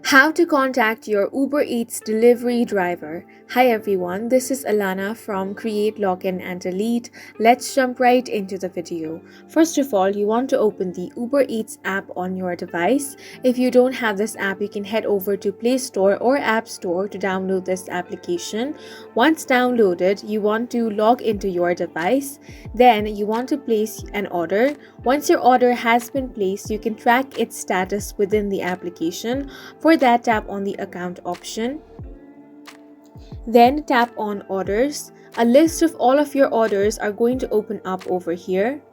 How to contact your Uber Eats delivery driver. Hi everyone, this is Alana from Create, Login and Delete. Let's jump right into the video. First of all, you want to open the Uber Eats app on your device. If you don't have this app, you can head over to Play Store or App Store to download this application. Once downloaded, you want to log into your device. Then you want to place an order. Once your order has been placed, you can track its status within the application. For that, tap on the account option. Then tap on orders. A list of all of your orders are going to open up over here.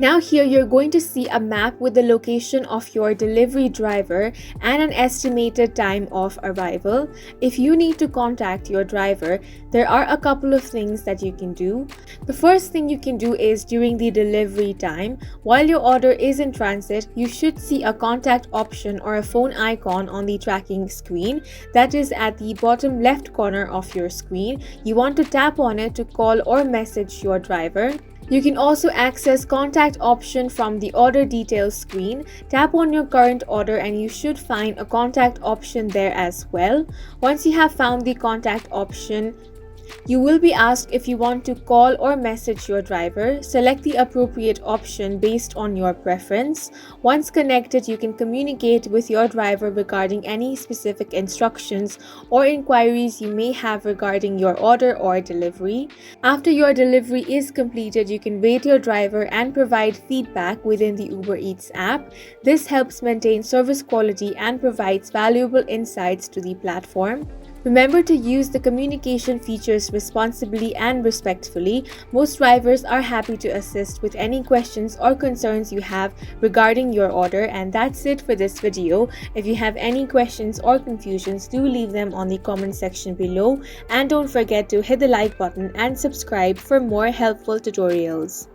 Now here you're going to see a map with the location of your delivery driver and an estimated time of arrival. If you need to contact your driver, there are a couple of things that you can do. The first thing you can do is during the delivery time, while your order is in transit, you should see a contact option or a phone icon on the tracking screen that is at the bottom left corner of your screen. You want to tap on it to call or message your driver. You can also access contact option from the order details screen. Tap on your current order and you should find a contact option there as well. Once you have found the contact option, you will be asked if you want to call or message your driver. Select the appropriate option based on your preference. Once connected, you can communicate with your driver regarding any specific instructions or inquiries you may have regarding your order or delivery. After your delivery is completed, you can rate your driver and provide feedback within the Uber Eats app. This helps maintain service quality and provides valuable insights to the platform. Remember to use the communication features responsibly and respectfully. Most drivers are happy to assist with any questions or concerns you have regarding your order, and that's it for this video. If you have any questions or confusions, do leave them on the comment section below, and don't forget to hit the like button and subscribe for more helpful tutorials.